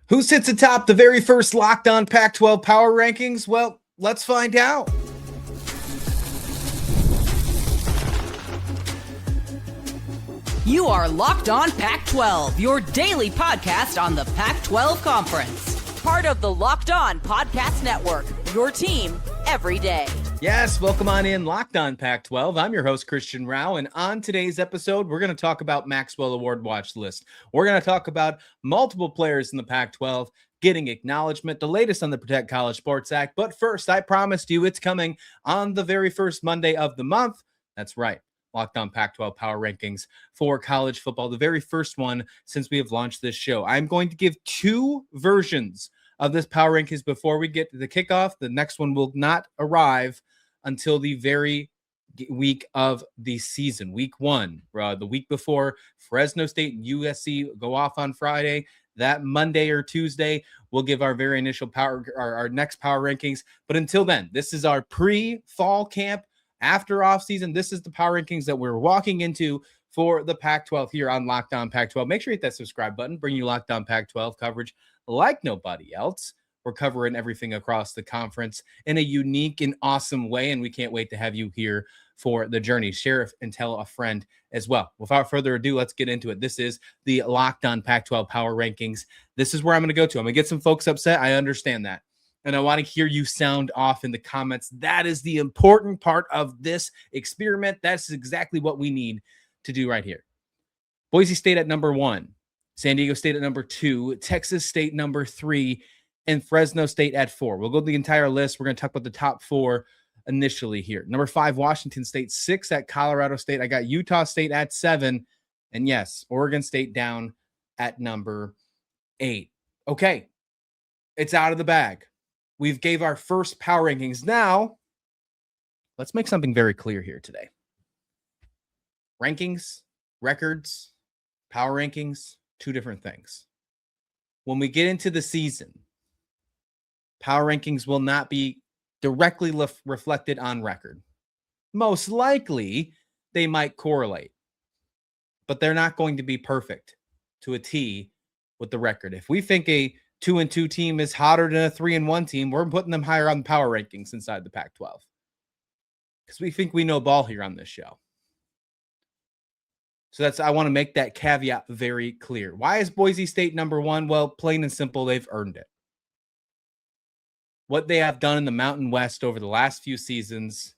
Who sits atop the very first Locked On Pac-12 power rankings? Well, let's find out. You are Locked On Pac-12, your daily podcast on the Pac-12 Conference. Part of the Locked On Podcast Network, your team every day. Yes, welcome on in Locked On Pac-12. I'm your host, Christian Rauh, and on today's episode, we're going to talk about Maxwell Award watch list. We're going to talk about multiple players in the Pac-12 getting acknowledgement, the latest on the Protect College Sports Act. But first, I promised you it's coming on the very first Monday of the month. That's right. Locked On Pac-12 Power Rankings for college football, the very first one since we have launched this show. I'm going to give two versions of this Power Rankings before we get to the kickoff. The next one will not arrive until the very week of the season, week one. The week before Fresno State and USC go off on Friday. That Monday or Tuesday, we'll give our very initial our next Power Rankings. But until then, this is our pre-fall camp. After off season, this is the Power Rankings that we're walking into for the Pac-12 here on Locked On Pac-12. Make sure you hit that subscribe button. Bring you Locked On Pac-12 coverage like nobody else. We're covering everything across the conference in a unique and awesome way, and we can't wait to have you here for the journey. Share and tell a friend as well. Without further ado, let's get into it. This is the Locked On Pac-12 Power Rankings. This is where I'm going to go to. I'm going to get some folks upset. I understand that. And I want to hear you sound off in the comments. That is the important part of this experiment. That's exactly what we need to do right here. Boise State at number 1, San Diego State at number 2, Texas State number 3, and Fresno State at 4. We'll go to the entire list. We're going to talk about the top 4 initially here. Number 5, Washington State, 6 at Colorado State. I got Utah State at 7. And yes, Oregon State down at number 8. Okay, it's out of the bag. We've gave our first power rankings. Now, let's make something very clear here today. Rankings, records, power rankings, two different things. When we get into the season, power rankings will not be directly reflected on record. Most likely, they might correlate, but they're not going to be perfect to a T with the record. If we think a 2-2 team is hotter than a 3-1 team, we're putting them higher on the power rankings inside the Pac-12 because we think we know ball here on this show. So I want to make that caveat very clear. Why is Boise State number 1? Well, plain and simple, they've earned it. What they have done in the Mountain West over the last few seasons,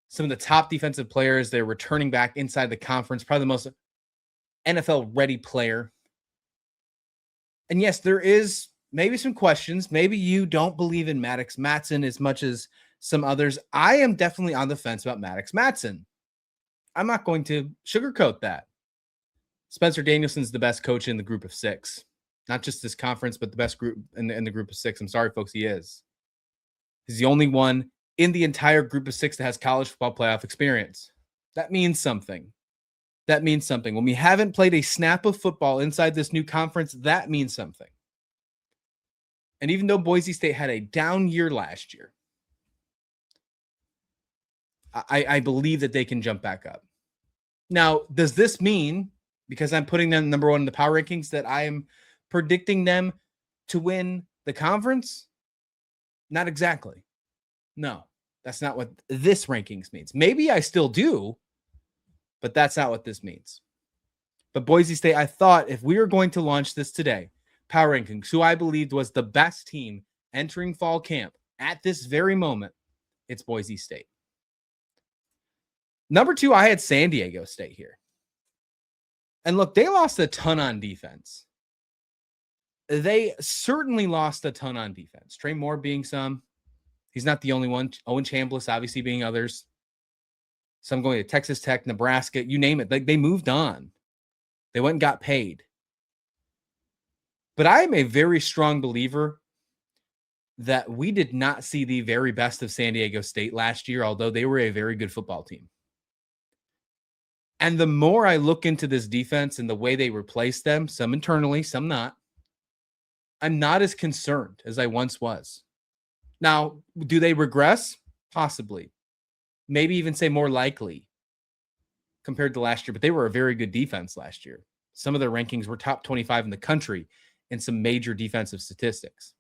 some of the top defensive players, they're returning back inside the conference, probably the most NFL-ready player. And yes, there is maybe some questions. Maybe you don't believe in Maddox Madsen as much as some others. I am definitely on the fence about Maddox Madsen. I'm not going to sugarcoat that. Spencer Danielson's the best coach in the group of 6. Not just this conference, but the best group in the group of 6. I'm sorry, folks, he is. He's the only one in the entire group of 6 that has college football playoff experience. That means something. That means something. When we haven't played a snap of football inside this new conference, that means something. And even though Boise State had a down year last year, I believe that they can jump back up. Now, does this mean, because I'm putting them number 1 in the power rankings, that I am predicting them to win the conference? Not exactly. No, that's not what this rankings means. Maybe I still do, but that's not what this means. But Boise State, I thought if we were going to launch this today, power rankings, who I believed was the best team entering fall camp at this very moment, it's Boise State. Number 2, I had San Diego State here. And look, they lost a ton on defense. They certainly lost a ton on defense. Trey Moore being some. He's not the only one. Owen Chambliss obviously being others. Some going to Texas Tech, Nebraska, you name it. They moved on. They went and got paid. But I am a very strong believer that we did not see the very best of San Diego State last year, although they were a very good football team. And the more I look into this defense and the way they replaced them, some internally, some not, I'm not as concerned as I once was. Now, do they regress? Possibly. Maybe even say more likely compared to last year, but they were a very good defense last year. Some of their rankings were top 25 in the country in some major defensive statistics.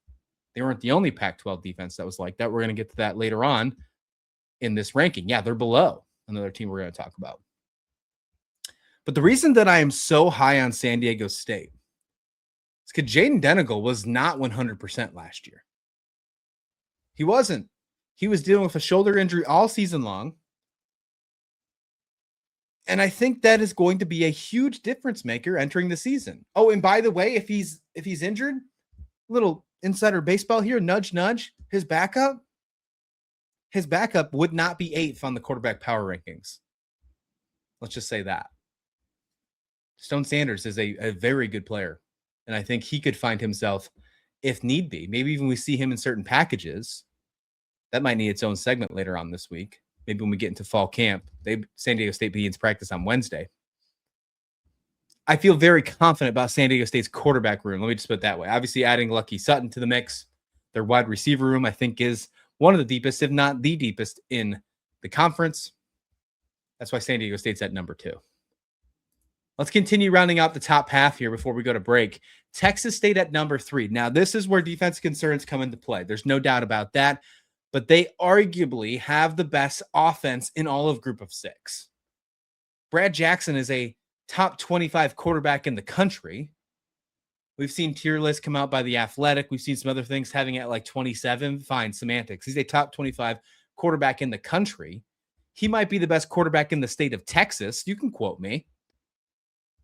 They weren't the only Pac-12 defense that was like that. We're going to get to that later on in this ranking. Yeah, they're below another team we're going to talk about. But the reason that I am so high on San Diego State is because Jayden Denigal was not 100% last year. He wasn't. He was dealing with a shoulder injury all season long. And I think that is going to be a huge difference maker entering the season. Oh, and by the way, if he's injured, little insider baseball here, nudge, nudge, his backup would not be 8th on the quarterback power rankings. Let's just say that. Stone Sanders is a very good player. And I think he could find himself, if need be, maybe even we see him in certain packages. That might need its own segment later on this week. Maybe when we get into fall camp, San Diego State begins practice on Wednesday. I feel very confident about San Diego State's quarterback room. Let me just put it that way. Obviously, adding Lucky Sutton to the mix. Their wide receiver room, I think, is one of the deepest, if not the deepest, in the conference. That's why San Diego State's at number 2. Let's continue rounding out the top half here before we go to break. Texas State at number 3. Now, this is where defense concerns come into play. There's no doubt about that. But they arguably have the best offense in all of Group of 6. Brad Jackson is a top 25 quarterback in the country. We've seen tier lists come out by The Athletic. We've seen some other things having it at like 27. Fine, semantics. He's a top 25 quarterback in the country. He might be the best quarterback in the state of Texas. You can quote me.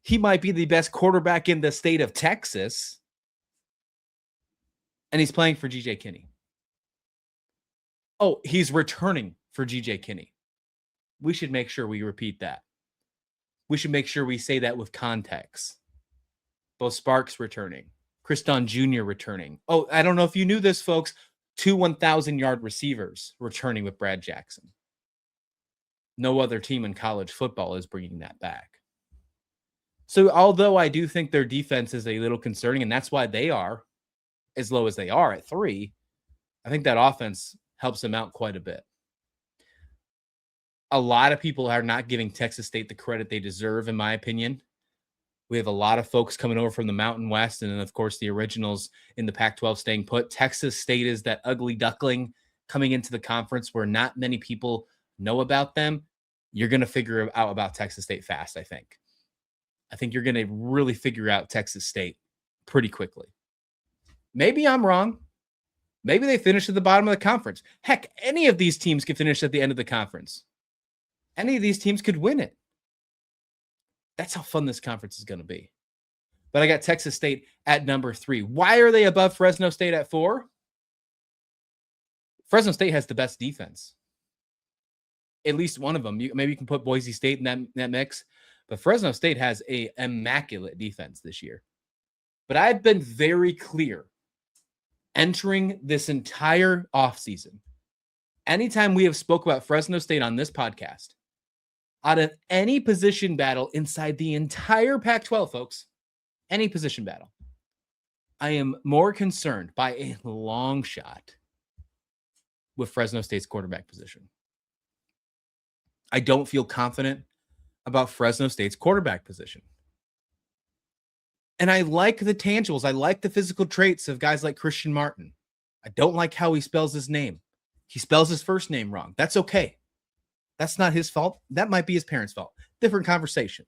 He might be the best quarterback in the state of Texas. And he's playing for G.J. Kinney. Oh, he's returning for G.J. Kinney. We should make sure we repeat that. We should make sure we say that with context. Bo Sparks returning. Chris Don Jr. returning. Oh, I don't know if you knew this, folks. 2 1,000-yard receivers returning with Brad Jackson. No other team in college football is bringing that back. So although I do think their defense is a little concerning, and that's why they are as low as they are at 3, I think that offense helps them out quite a bit. A lot of people are not giving Texas State the credit they deserve, in my opinion. We have a lot of folks coming over from the Mountain West, and then, of course, the originals in the Pac-12 staying put. Texas State is that ugly duckling coming into the conference where not many people know about them. You're going to figure out about Texas State fast, I think. I think you're going to really figure out Texas State pretty quickly. Maybe I'm wrong. Maybe they finish at the bottom of the conference. Heck, any of these teams could finish at the end of the conference. Any of these teams could win it. That's how fun this conference is going to be. But I got Texas State at number 3. Why are they above Fresno State at 4? Fresno State has the best defense. At least one of them. Maybe you can put Boise State in that mix. But Fresno State has an immaculate defense this year. But I've been very clear entering this entire offseason. Anytime we have spoke about Fresno State on this podcast, out of any position battle inside the entire Pac-12, folks, any position battle, I am more concerned by a long shot with Fresno State's quarterback position. I don't feel confident about Fresno State's quarterback position. And I like the tangibles. I like the physical traits of guys like Christian Martin. I don't like how he spells his name. He spells his first name wrong. That's okay. That's not his fault. That might be his parents' fault. Different conversation.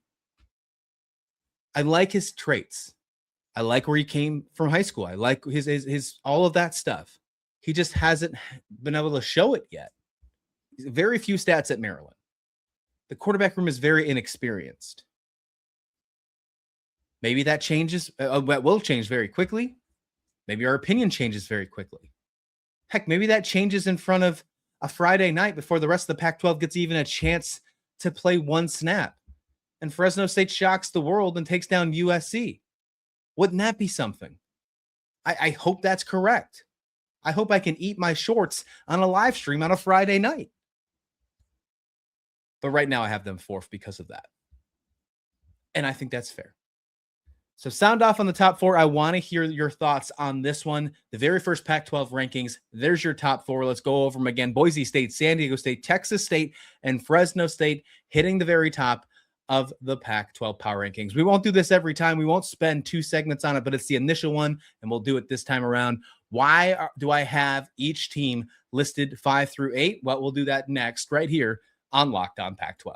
I like his traits. I like where he came from high school. I like his all of that stuff. He just hasn't been able to show it yet. Very few stats at Maryland. The quarterback room is very inexperienced. Maybe that changes. That will change very quickly. Maybe our opinion changes very quickly. Heck, maybe that changes in front of a Friday night before the rest of the Pac-12 gets even a chance to play one snap. And Fresno State shocks the world and takes down USC. Wouldn't that be something? I hope that's correct. I hope I can eat my shorts on a live stream on a Friday night. But right now I have them 4th because of that. And I think that's fair. So sound off on the top 4. I want to hear your thoughts on this one. The very first Pac-12 rankings. There's your top 4. Let's go over them again. Boise State, San Diego State, Texas State, and Fresno State hitting the very top. of the Pac-12 power rankings. We won't do this every time. We won't spend 2 segments on it, but it's the initial one, and we'll do it this time around. Why do I have each team listed 5 through 8? Well, we'll do that next right here on Locked On Pac-12.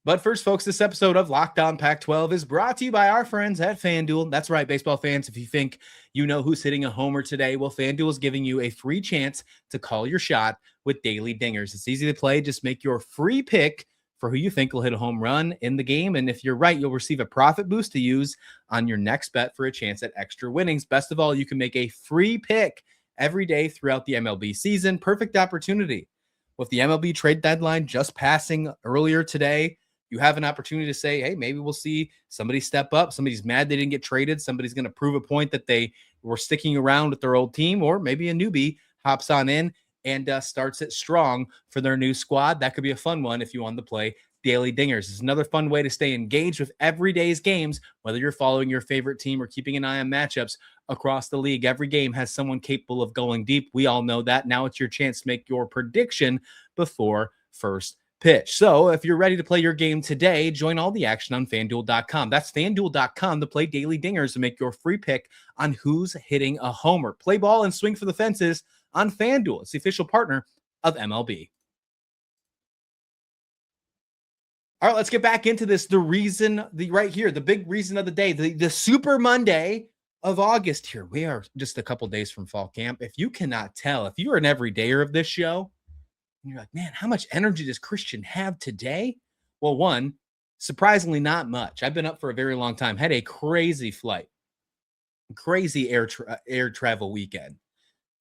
But first, folks, this episode of Locked On Pac-12 is brought to you by our friends at FanDuel. That's right, baseball fans. If you think you know who's hitting a homer today, well, FanDuel is giving you a free chance to call your shot with daily dingers. It's easy to play. Just make your free pick for who you think will hit a home run in the game. And if you're right, you'll receive a profit boost to use on your next bet for a chance at extra winnings. Best of all, you can make a free pick every day throughout the MLB season. Perfect opportunity. With the MLB trade deadline just passing earlier today, you have an opportunity to say, hey, maybe we'll see somebody step up. Somebody's mad they didn't get traded. Somebody's going to prove a point that they were sticking around with their old team, or maybe a newbie hops on in and starts it strong for their new squad. That could be a fun one if you want to play daily dingers. It's another fun way to stay engaged with every day's games, whether you're following your favorite team or keeping an eye on matchups across the league. Every game has someone capable of going deep. We all know that. Now it's your chance to make your prediction before first pitch. So if you're ready to play your game today, join all the action on FanDuel.com. That's FanDuel.com to play daily dingers and make your free pick on who's hitting a homer. Play ball and swing for the fences on FanDuel. It's the official partner of MLB. All right, let's get back into this. The big reason of the day, the Super Monday of August here. We are just a couple days from fall camp. If you cannot tell, if you're an everydayer of this show, and you're like, man, how much energy does Christian have today? Well, one, surprisingly not much. I've been up for a very long time. Had a crazy flight, crazy air travel weekend.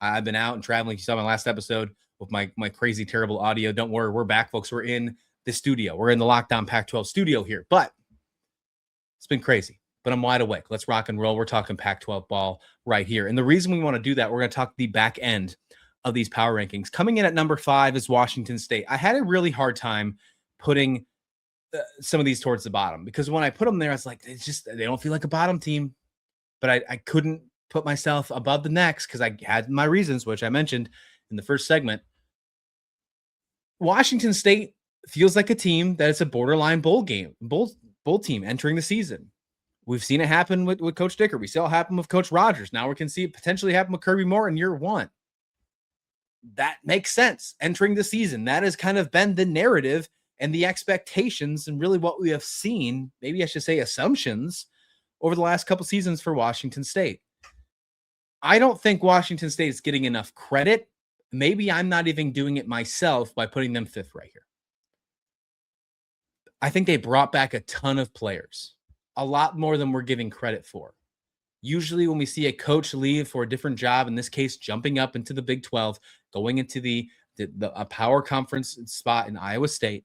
I've been out and traveling. You saw my last episode with my crazy, terrible audio. Don't worry, we're back, folks. We're in the studio. We're in the Locked On Pac-12 studio here, but it's been crazy. But I'm wide awake. Let's rock and roll. We're talking Pac-12 ball right here. And the reason we want to do that, we're going to talk the back end of these power rankings. Coming in at number 5 is Washington State. I had a really hard time putting some of these towards the bottom, because when I put them there, I was like, they don't feel like a bottom team, but I couldn't put myself above the next because I had my reasons, which I mentioned in the first segment. Washington State feels like a team that is a borderline bowl team entering the season. We've seen it happen with Coach Dicker. We saw it happen with Coach Rogers. Now we can see it potentially happen with Kirby Moore in year 1. That makes sense. Entering the season, that has kind of been the narrative and the expectations, and really what we have seen, maybe I should say assumptions, over the last couple seasons for Washington State. I don't think Washington State is getting enough credit. Maybe I'm not even doing it myself by putting them 5th right here. I think they brought back a ton of players, a lot more than we're giving credit for. Usually when we see a coach leave for a different job, in this case, jumping up into the Big 12, going into a power conference spot in Iowa State,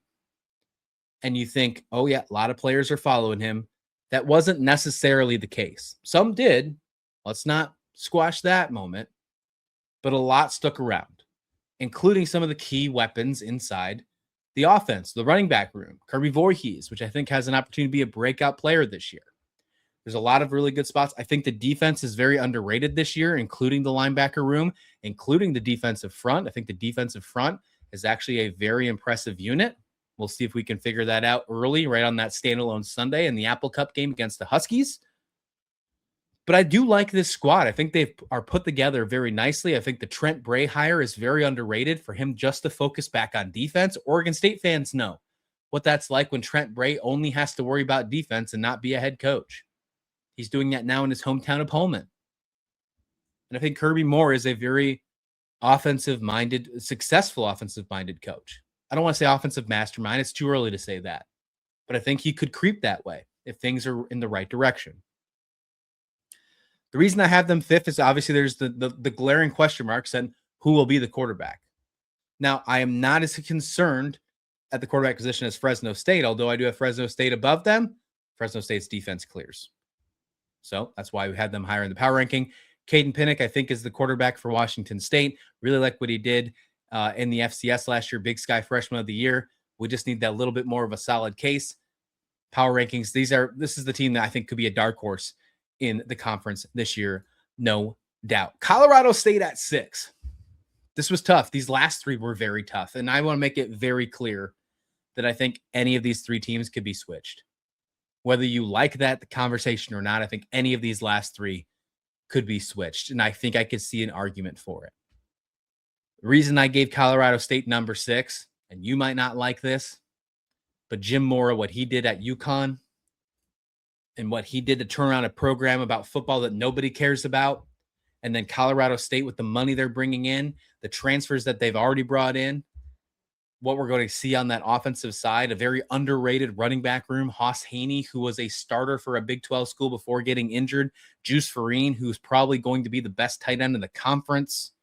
and you think, oh yeah, a lot of players are following him. That wasn't necessarily the case. Some did. Let's not squash that moment. But a lot stuck around, including some of the key weapons inside the offense, the running back room. Kirby Voorhees, which I think has an opportunity to be a breakout player this year. There's a lot of really good spots. I think the defense is very underrated this year, including the linebacker room, including the defensive front. I think the defensive front is actually a very impressive unit. We'll see if we can figure that out early, right on that standalone Sunday in the Apple Cup game against the Huskies. But I do like this squad. I think they are put together very nicely. I think the Trent Bray hire is very underrated for him just to focus back on defense. Oregon State fans know what that's like when Trent Bray only has to worry about defense and not be a head coach. He's doing that now in his hometown of Pullman. And I think Kirby Moore is a very offensive-minded, successful offensive-minded coach. I don't want to say offensive mastermind. It's too early to say that. But I think he could creep that way if things are in the right direction. The reason I have them 5th is obviously there's the glaring question marks on who will be the quarterback. Now, I am not as concerned at the quarterback position as Fresno State, although I do have Fresno State above them. Fresno State's defense clears. So that's why we had them higher in the power ranking. Caden Pinnock, I think, is the quarterback for Washington State. Really like what he did in the FCS last year, Big Sky Freshman of the Year. We just need that little bit more of a solid case. Power rankings, this is the team that I think could be a dark horse in the conference this year, no doubt. Colorado State at 6. This was tough. These last 3 were very tough, and I want to make it very clear that I think any of these three teams could be switched. Whether you like that the conversation or not, I think any of these last three could be switched. And I think I could see an argument for it. The reason I gave Colorado State number 6, and you might not like this, but Jim Mora, what he did at UConn and what he did to turn around a program about football that nobody cares about, and then Colorado State with the money they're bringing in, the transfers that they've already brought in, what we're going to see on that offensive side, a very underrated running back room, Haas Haney, who was a starter for a Big 12 school before getting injured, Juice Farine, who's probably going to be the best tight end in the conference.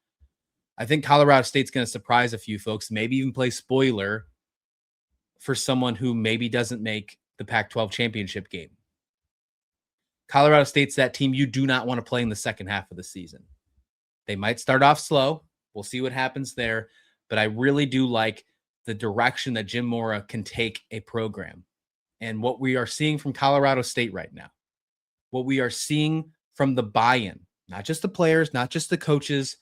I think Colorado State's going to surprise a few folks, maybe even play spoiler for someone who maybe doesn't make the Pac-12 championship game. Colorado State's that team you do not want to play in the second half of the season. They might start off slow. We'll see what happens there. But I really do like the direction that Jim Mora can take a program. And what we are seeing from Colorado State right now, what we are seeing from the buy-in, not just the players, not just the coaches,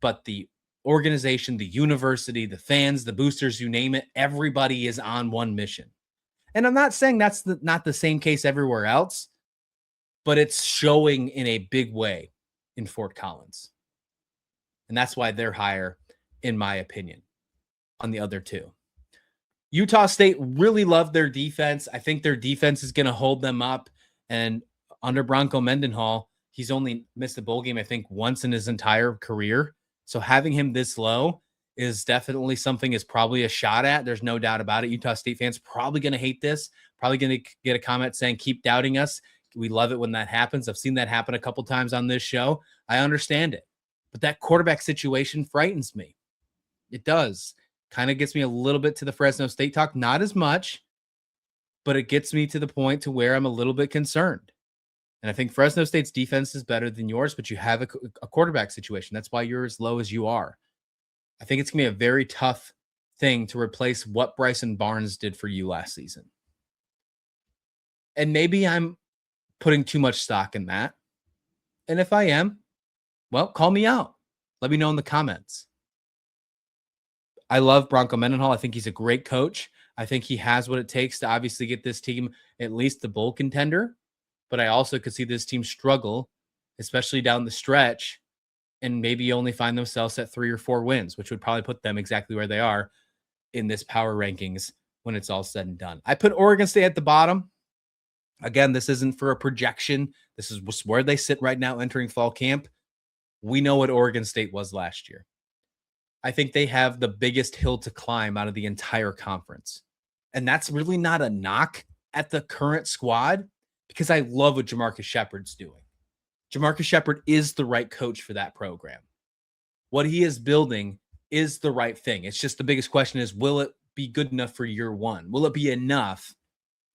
but the organization, the university, the fans, the boosters, you name it, everybody is on one mission. And I'm not saying that's not the same case everywhere else, but it's showing in a big way in Fort Collins. And that's why they're higher, in my opinion, on the other two. Utah State really loved their defense. I think their defense is going to hold them up. And under Bronco Mendenhall, he's only missed a bowl game, I think, once in his entire career. So having him this low is definitely something is probably a shot at. There's no doubt about it. Utah State fans probably going to hate this, probably going to get a comment saying, keep doubting us. We love it when that happens. I've seen that happen a couple times on this show. I understand it. But that quarterback situation frightens me. It does. Kind of gets me a little bit to the Fresno State talk. Not as much, but it gets me to the point to where I'm a little bit concerned. And I think Fresno State's defense is better than yours, but you have a quarterback situation. That's why you're as low as you are. I think it's going to be a very tough thing to replace what Bryson Barnes did for you last season. And maybe I'm putting too much stock in that. And if I am, well, call me out. Let me know in the comments. I love Bronco Mendenhall. I think he's a great coach. I think he has what it takes to obviously get this team at least the bowl contender. But I also could see this team struggle, especially down the stretch, and maybe only find themselves at 3 or 4 wins, which would probably put them exactly where they are in this power rankings when it's all said and done. I put Oregon State at the bottom. Again, this isn't for a projection. This is where they sit right now entering fall camp. We know what Oregon State was last year. I think they have the biggest hill to climb out of the entire conference. And that's really not a knock at the current squad, because I love what Jamarcus Shepard's doing. Jamarcus Shepard is the right coach for that program. What he is building is the right thing. It's just the biggest question is, will it be good enough for year one? Will it be enough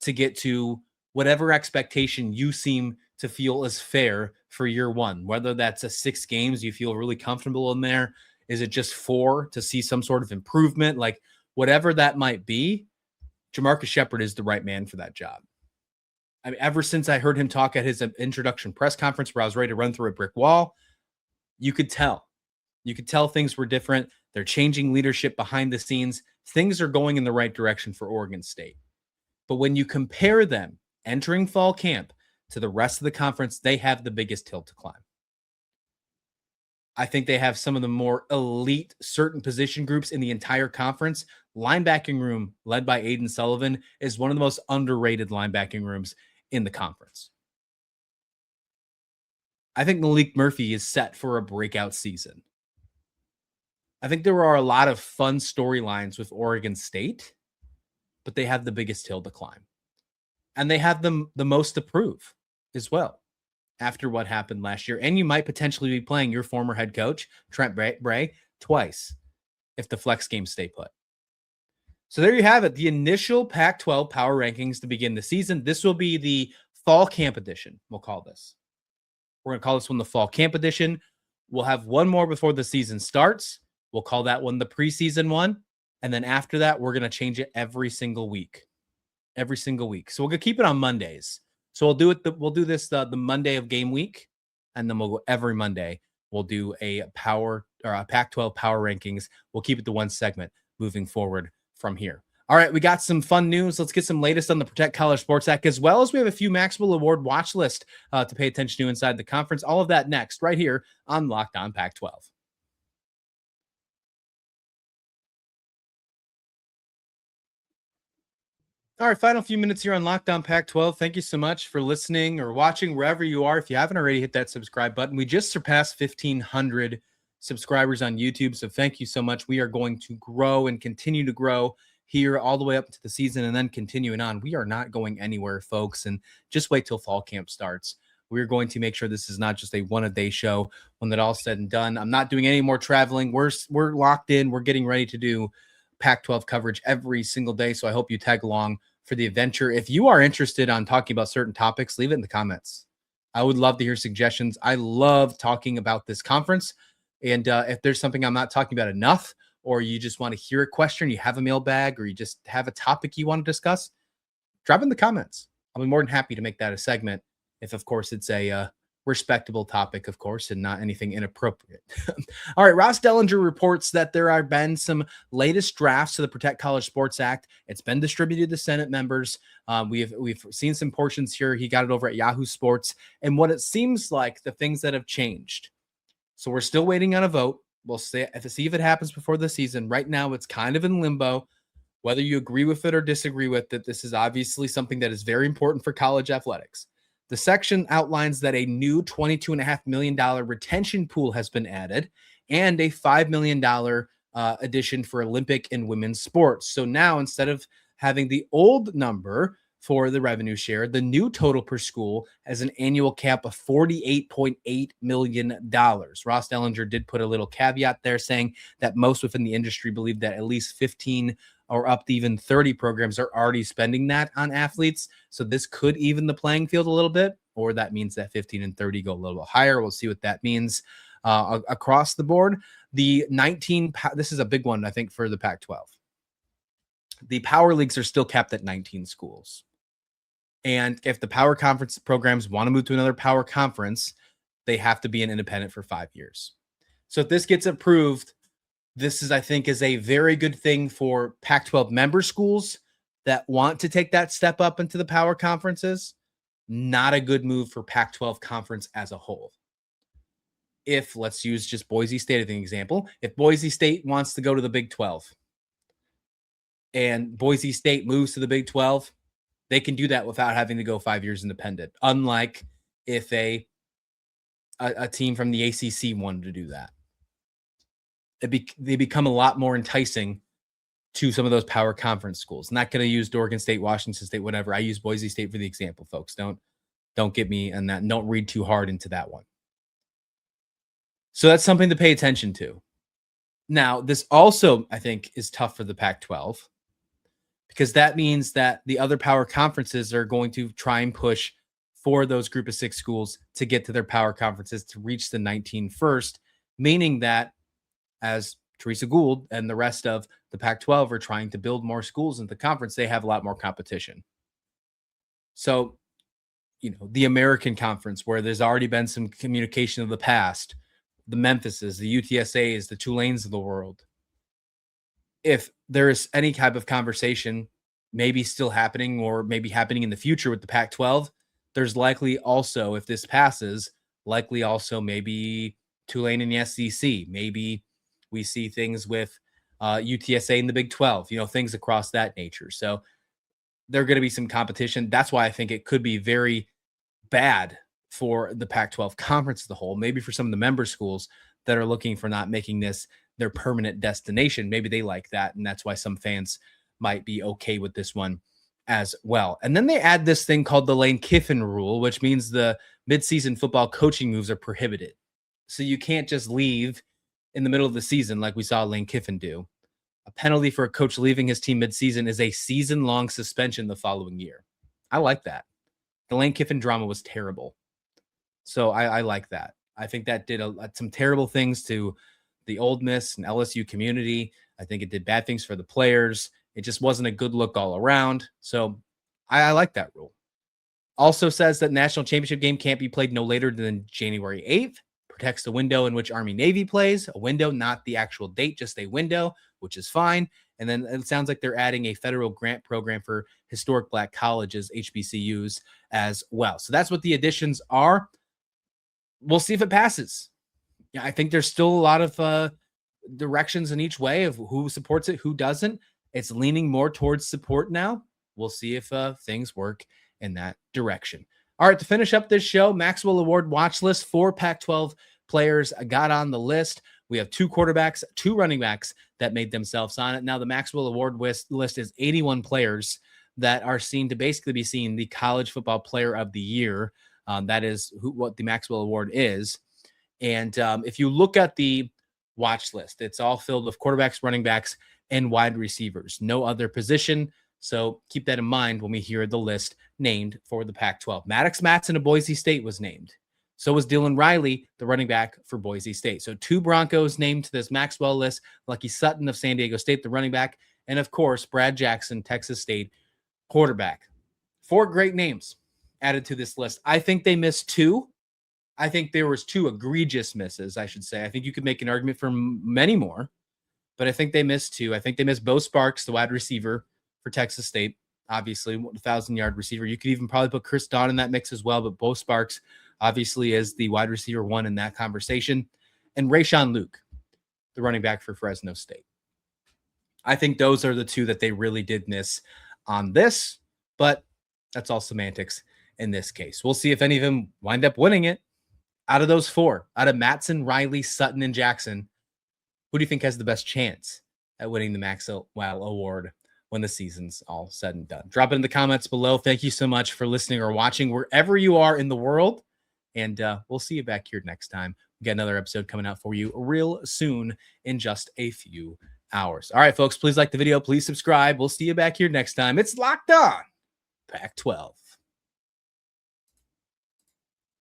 to get to whatever expectation you seem to feel is fair for year one? Whether that's a 6 games, you feel really comfortable in there. Is it just 4 to see some sort of improvement? Like whatever that might be, Jamarcus Shepard is the right man for that job. I mean, ever since I heard him talk at his introduction press conference where I was ready to run through a brick wall, you could tell. You could tell things were different. They're changing leadership behind the scenes. Things are going in the right direction for Oregon State. But when you compare them entering fall camp to the rest of the conference, they have the biggest hill to climb. I think they have some of the more elite certain position groups in the entire conference. Linebacking room led by Aiden Sullivan is one of the most underrated linebacking rooms in the conference. I think Malik Murphy is set for a breakout season. I think there are a lot of fun storylines with Oregon State, but they have the biggest hill to climb. And they have the most to prove as well after what happened last year. And you might potentially be playing your former head coach, Trent Bray, twice if the flex games stay put. So there you have it, the initial Pac-12 power rankings to begin the season. This will be the fall camp edition, we'll call this. We're going to call this one the fall camp edition. We'll have one more before the season starts. We'll call that one the preseason one. And then after that, we're going to change it every single week. Every single week. So we're going to keep it on Mondays. So we'll do this the Monday of game week. And then we'll go every Monday. We'll do a Pac-12 power rankings. We'll keep it to one segment moving forward from here. All right, we got some fun news. Let's get some latest on the Protect College Sports Act, as well as we have a few Maxwell Award watch list to pay attention to inside the conference. All of that next, right here on Locked On Pac-12. All right, final few minutes here on Locked On Pac-12. Thank you so much for listening or watching wherever you are. If you haven't already, hit that subscribe button. We just surpassed 1,500 subscribers on YouTube, so thank you so much. We are going to grow and continue to grow here all the way up to the season and then continuing on. We are not going anywhere, folks, and just wait till fall camp starts. We're going to make sure this is not just a one-a-day show when that all's said and done. I'm not doing any more traveling. We're locked in. We're getting ready to do Pac-12 coverage every single day, so I hope you tag along for the adventure. If you are interested on talking about certain topics, leave it in the comments. I would love to hear suggestions. I love talking about this conference. And if there's something I'm not talking about enough, or you just want to hear a question, you have a mailbag, or you just have a topic you want to discuss, drop in the comments. I'll be more than happy to make that a segment if, of course, it's a respectable topic, of course, and not anything inappropriate. All right, Ross Dellinger reports that there have been some latest drafts to the Protect College Sports Act. It's been distributed to Senate members. We've seen some portions here. He got it over at Yahoo Sports. And what it seems like, the things that have changed. So we're still waiting on a vote. We'll see if it happens before the season. Right now, it's kind of in limbo. Whether you agree with it or disagree with it, this is obviously something that is very important for college athletics. The section outlines that a new $22.5 million retention pool has been added and a $5 million addition for Olympic and women's sports. So now, instead of having the old number for the revenue share, the new total per school has an annual cap of $48.8 million. Ross Dellinger did put a little caveat there saying that most within the industry believe that at least 15 or up to even 30 programs are already spending that on athletes. So this could even the playing field a little bit, or that means that 15 and 30 go a little bit higher. We'll see what that means across the board. The 19, this is a big one, I think, for the Pac-12. The power leagues are still capped at 19 schools. And if the power conference programs want to move to another power conference, they have to be an independent for 5 years. So if this gets approved, this is, I think, is a very good thing for Pac-12 member schools that want to take that step up into the power conferences. Not a good move for Pac-12 conference as a whole. If, let's use just Boise State as an example, if Boise State wants to go to the Big 12 and Boise State moves to the Big 12, they can do that without having to go 5 years independent. Unlike if a team from the ACC wanted to do that. They become a lot more enticing to some of those power conference schools. Not going to use Oregon State, Washington State, whatever. I use Boise State for the example, folks. Don't get me on that. Don't read too hard into that one. So that's something to pay attention to. Now, this also, I think, is tough for the Pac-12 because that means that the other power conferences are going to try and push for those group of 6 schools to get to their power conferences to reach the 19 first, meaning that as Teresa Gould and the rest of the Pac-12 are trying to build more schools in the conference, they have a lot more competition. So, the American Conference, where there's already been some communication of the past, the Memphises, the UTSAs, the Tulanes of the world. If there is any type of conversation maybe still happening or maybe happening in the future with the Pac-12, there's likely also, if this passes, likely also maybe Tulane and the SEC, maybe we see things with UTSA in the Big 12, things across that nature. So there are going to be some competition. That's why I think it could be very bad for the Pac-12 conference as a whole, maybe for some of the member schools that are looking for not making this their permanent destination. Maybe they like that, and that's why some fans might be okay with this one as well. And then they add this thing called the Lane Kiffin rule, which means the midseason football coaching moves are prohibited. So you can't just leave in the middle of the season like we saw Lane Kiffin do. A penalty for a coach leaving his team midseason is a season-long suspension the following year. I like that. The Lane Kiffin drama was terrible. So I like that. I think that did some terrible things to the Ole Miss and LSU community. I think it did bad things for the players. It just wasn't a good look all around. So I like that rule. Also says that national championship game can't be played no later than January 8th. Protects the window in which Army Navy plays. A window, not the actual date, just a window, which is fine. And then it sounds like they're adding a federal grant program for historic Black colleges, HBCUs, as well. So that's what the additions are. We'll see if it passes. Yeah, I think there's still a lot of directions in each way of who supports it, who doesn't. It's leaning more towards support now. We'll see if things work in that direction. All right, to finish up this show, Maxwell Award watch list. 4 Pac-12 players got on the list. We have 2 quarterbacks, 2 running backs that made themselves on it. Now the Maxwell Award list is 81 players that are seen to basically be seen the College Football Player of the Year. That is what the Maxwell Award is. And if you look at the watch list, it's all filled with quarterbacks, running backs, and wide receivers. No other position. So keep that in mind when we hear the list named for the Pac-12. Maddox Madsen of Boise State was named. So was Dylan Riley, the running back for Boise State. So 2 Broncos named to this Maxwell list. Lucky Sutton of San Diego State, the running back. And of course, Brad Jackson, Texas State, quarterback. 4 great names added to this list. I think they missed 2. I think there was 2 egregious misses, I should say. I think you could make an argument for many more, but I think they missed 2. I think they missed Bo Sparks, the wide receiver for Texas State, obviously, 1,000-yard receiver. You could even probably put Chris Don in that mix as well, but Bo Sparks obviously is the wide receiver 1 in that conversation. And Rayshon Luke, the running back for Fresno State. I think those are the 2 that they really did miss on this, but that's all semantics in this case. We'll see if any of them wind up winning it. Out of those 4, out of Madsen, Riley, Sutton, and Jackson, who do you think has the best chance at winning the Maxwell Award when the season's all said and done? Drop it in the comments below. Thank you so much for listening or watching wherever you are in the world. And we'll see you back here next time. We got another episode coming out for you real soon in just a few hours. All right, folks, please like the video. Please subscribe. We'll see you back here next time. It's Locked On Pac-12.